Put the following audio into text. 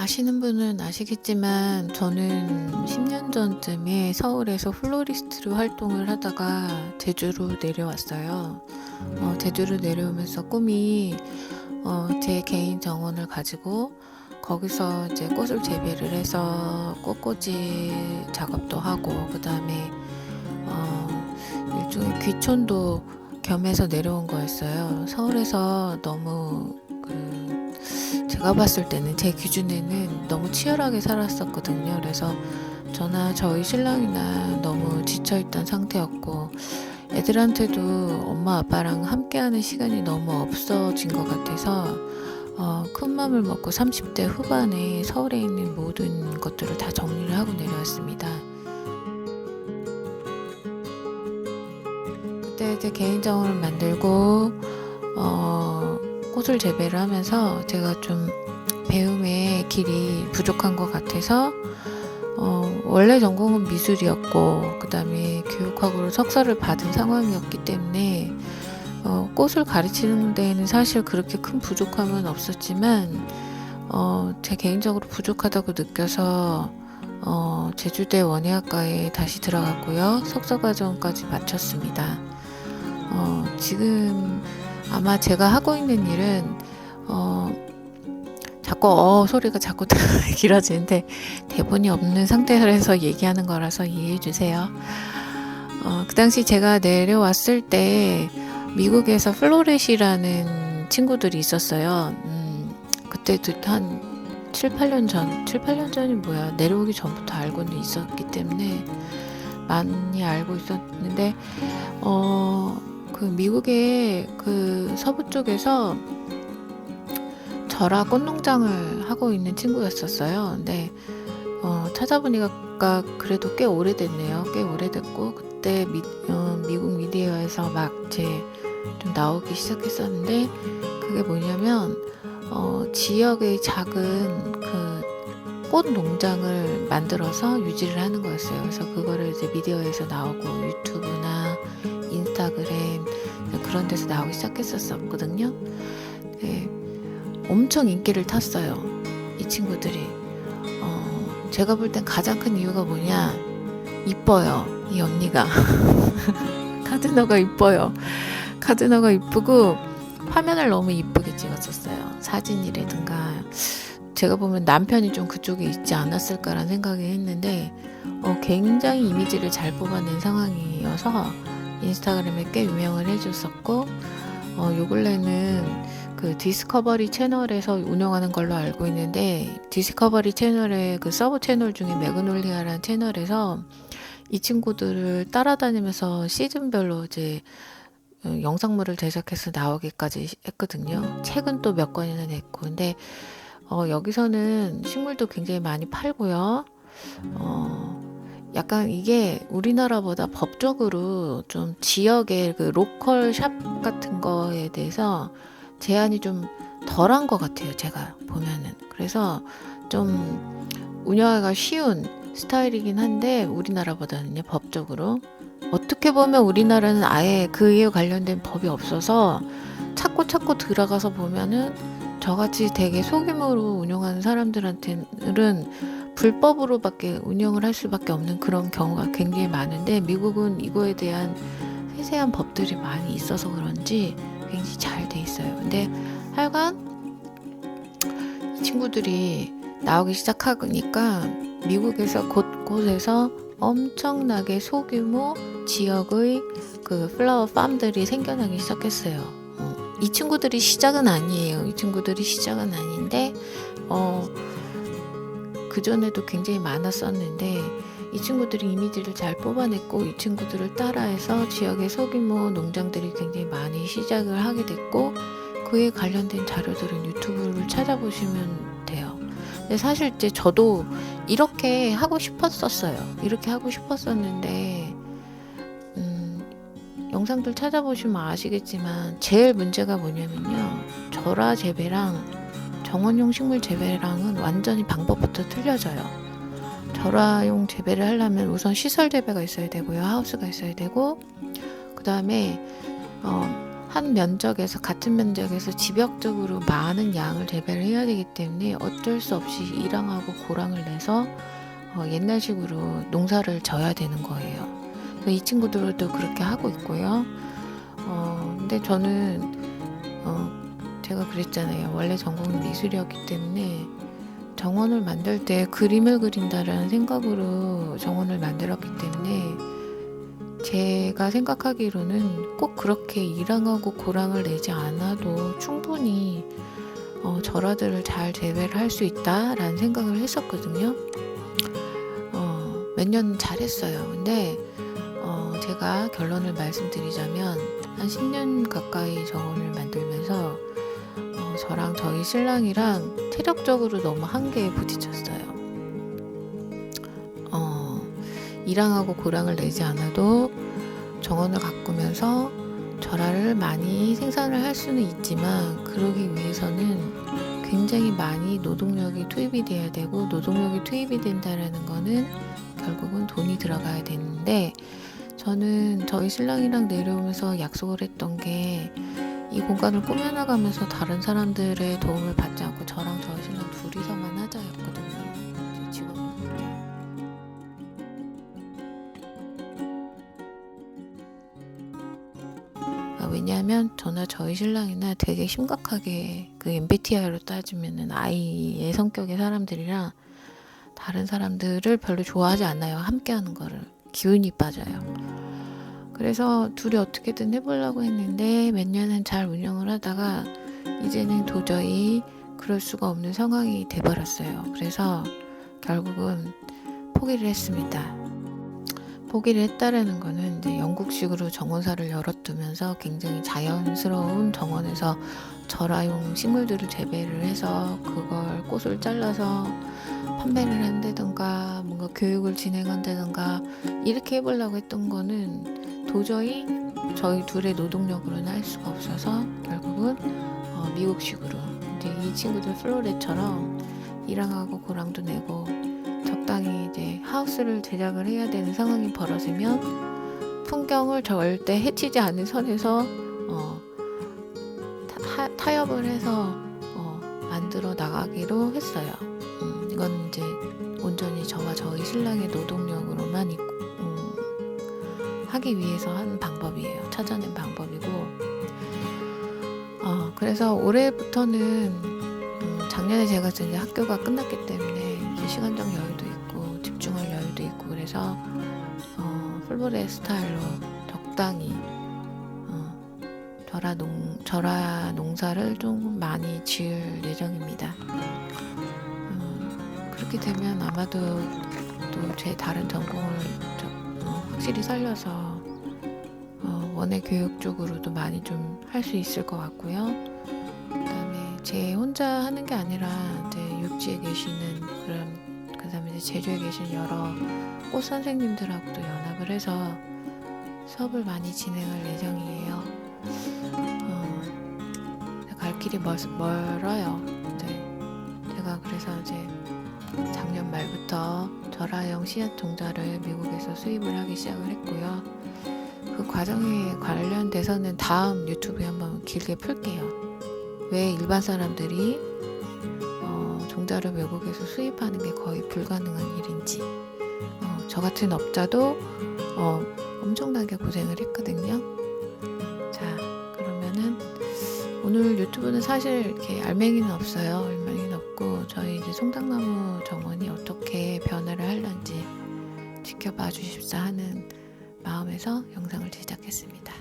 아시는 분은 아시겠지만 저는 10년 전쯤에 서울에서 플로리스트로 활동을 하다가 제주로 내려왔어요. 제주로 내려오면서 꿈이 제 개인 정원을 가지고 거기서 이제 꽃을 재배를 해서 꽃꽂이 작업도 하고 그다음에 일종의 귀촌도 겸해서 내려온 거였어요. 서울에서 너무 제가 봤을 때는 제 기준에는 너무 치열하게 살았었거든요. 그래서 저나 저희 신랑이나 너무 지쳐있던 상태였고 애들한테도 엄마 아빠랑 함께하는 시간이 너무 없어진 것 같아서 큰 맘을 먹고 30대 후반에 서울에 있는 모든 것들을 다 정리를 하고 내려왔습니다. 그때 이제 개인 정원을 만들고 꽃을 재배를 하면서 제가 좀 배움의 길이 부족한 것 같아서 원래 전공은 미술이었고 그 다음에 교육학으로 석사를 받은 상황이었기 때문에 꽃을 가르치는 데에는 사실 그렇게 큰 부족함은 없었지만 제 개인적으로 부족하다고 느껴서 제주대 원예학과에 다시 들어갔고요. 석사과정까지 마쳤습니다. 지금 아마 제가 하고 있는 일은 자꾸 소리가 자꾸 길어지는데 대본이 없는 상태에서 얘기하는 거라서 이해해 주세요. 그 당시 제가 내려왔을 때 미국에서 플로렛이라는 친구들이 있었어요. 그때도 한 7, 8년 전이 뭐야. 내려오기 전부터 알고는 있었기 때문에 많이 알고 있었는데 그 미국의 그 서부 쪽에서 절화 꽃농장을 하고 있는 친구였었어요. 근데 찾아보니까 그래도 꽤 오래됐네요. 꽤 오래됐고 그때 미국 미디어에서 막 좀 나오기 시작했었는데 그게 뭐냐면 지역의 작은 그 꽃 농장을 만들어서 유지를 하는 거였어요. 그래서 그거를 이제 미디어에서 나오고 유튜브나 인스타그램 그런 데서 나오기 시작했었거든요. 네, 엄청 인기를 탔어요. 이 친구들이. 제가 볼 땐 가장 큰 이유가 뭐냐? 이뻐요. 이 언니가. 카드너가 이뻐요. 카드너가 이쁘고 화면을 너무 이쁘게 찍었었어요. 사진이라든가. 제가 보면 남편이 좀 그쪽에 있지 않았을까라는 생각이 했는데 굉장히 이미지를 잘 뽑아낸 상황이어서 인스타그램에 꽤 유명을 해줬었고 요 근래는 그 디스커버리 채널에서 운영하는 걸로 알고 있는데 디스커버리 채널의 그 서브 채널 중에 매그놀리아라는 채널에서 이 친구들을 따라다니면서 시즌별로 이제 영상물을 제작해서 나오기까지 했거든요. 책은 또 몇 권이나 냈고 근데 여기서는 식물도 굉장히 많이 팔고요. 약간 이게 우리나라보다 법적으로 좀 지역의 그 로컬 샵 같은 거에 대해서 제한이 좀 덜한 것 같아요. 제가 보면은. 그래서 좀 운영하기가 쉬운 스타일이긴 한데 우리나라보다는요. 법적으로. 어떻게 보면 우리나라는 아예 그에 관련된 법이 없어서 찾고 들어가서 보면은 저같이 되게 소규모로 운영하는 사람들한테는 불법으로밖에 운영을 할 수밖에 없는 그런 경우가 굉장히 많은데 미국은 이거에 대한 세세한 법들이 많이 있어서 그런지 굉장히 잘 돼 있어요. 근데 하여간 이 친구들이 나오기 시작하니까 미국에서 곳곳에서 엄청나게 소규모 지역의 그 플라워 팜들이 생겨나기 시작했어요. 이 친구들이 시작은 아니에요. 이 친구들이 시작은 아닌데 그전에도 굉장히 많았었는데 이 친구들이 이미지를 잘 뽑아냈고 이 친구들을 따라해서 지역의 소규모 농장들이 굉장히 많이 시작을 하게 됐고 그에 관련된 자료들은 유튜브를 찾아보시면 돼요. 근데 사실 이제 저도 이렇게 하고 싶었었어요. 이렇게 하고 싶었었는데 영상들 찾아보시면 아시겠지만 제일 문제가 뭐냐면요. 절화 재배랑 정원용 식물 재배랑은 완전히 방법부터 틀려져요. 절화용 재배를 하려면 우선 시설 재배가 있어야 되고요. 하우스가 있어야 되고 그 다음에 한 면적에서 같은 면적에서 집약적으로 많은 양을 재배를 해야 되기 때문에 어쩔 수 없이 일항하고 고랑을 내서 옛날식으로 농사를 져야 되는 거예요. 그래서 이 친구들도 그렇게 하고 있고요. 근데 저는 제가 그랬잖아요. 원래 전공이 미술이었기 때문에 정원을 만들 때 그림을 그린다라는 생각으로 정원을 만들었기 때문에 제가 생각하기로는 꼭 그렇게 일항하고 고랑을 내지 않아도 충분히 절화들을 잘 재배를 할 수 있다라는 생각을 했었거든요. 몇 년 잘했어요. 근데 제가 결론을 말씀드리자면 한 10년 가까이 정원을 만들면서 저랑 저희 신랑이랑 체력적으로 너무 한계에 부딪혔어요. 일항하고 고랑을 내지 않아도 정원을 가꾸면서 절화를 많이 생산을 할 수는 있지만 그러기 위해서는 굉장히 많이 노동력이 투입이 돼야 되고 노동력이 투입이 된다라는 거는 결국은 돈이 들어가야 되는데 저는 저희 신랑이랑 내려오면서 약속을 했던 게 이 공간을 꾸며나가면서 다른 사람들의 도움을 받지 않고 저랑 저희 신랑 둘이서만 하자였거든요. 제 직업은. 왜냐하면 저나 저희 신랑이나 되게 심각하게 그 MBTI로 따지면은 I의 성격의 사람들이랑 다른 사람들을 별로 좋아하지 않아요. 함께하는 거를. 기운이 빠져요. 그래서 둘이 어떻게든 해보려고 했는데 몇 년은 잘 운영을 하다가 이제는 도저히 그럴 수가 없는 상황이 돼버렸어요. 그래서 결국은 포기를 했습니다. 포기를 했다라는 거는 이제 영국식으로 정원사를 열어두면서 굉장히 자연스러운 정원에서 절화용 식물들을 재배를 해서 그걸 꽃을 잘라서 판매를 한다던가 뭔가 교육을 진행한다던가 이렇게 해보려고 했던 거는 도저히 저희 둘의 노동력으로는 할 수가 없어서 결국은 미국식으로 이제 이 친구들 플로렛처럼 일항하고 고랑도 내고 적당히 이제 하우스를 제작을 해야 되는 상황이 벌어지면 풍경을 절대 해치지 않은 선에서 타협을 해서 만들어 나가기로 했어요. 이건 이제 온전히 저와 저희 신랑의 노동력으로만 하기 위해서 하는 방법이에요. 찾아낸 방법이고 그래서 올해부터는 작년에 제가 이제 학교가 끝났기 때문에 이제 시간적 여유도 있고 집중할 여유도 있고 그래서 플로레 스타일로 적당히 절화 농사를 좀 많이 지을 예정입니다. 그렇게 되면 아마도 또 제 다른 전공을 확실히 살려서 원예 교육 쪽으로도 많이 좀 할 수 있을 것 같고요. 그다음에 제 혼자 하는 게 아니라 이제 육지에 계시는 그다음에 이제 제주에 계신 여러 꽃 선생님들하고도 연합을 해서 수업을 많이 진행할 예정이에요. 갈 길이 멀어요. 제가 그래서 이제 작년 말부터 절화형 씨앗 종자를 미국에서 수입을 하기 시작을 했고요. 그 과정에 관련돼서는 다음 유튜브에 한번 길게 풀게요. 왜 일반 사람들이 종자를 외국에서 수입하는 게 거의 불가능한 일인지 저 같은 업자도 엄청나게 고생을 했거든요. 자, 그러면은 오늘 유튜브는 사실 이렇게 알맹이는 없어요. 알맹이는 없고 저희 이제 송당나무 정원이 어떻게 변화를 할런지 지켜봐 주십사 하는 마음에서 영상을 제작했습니다.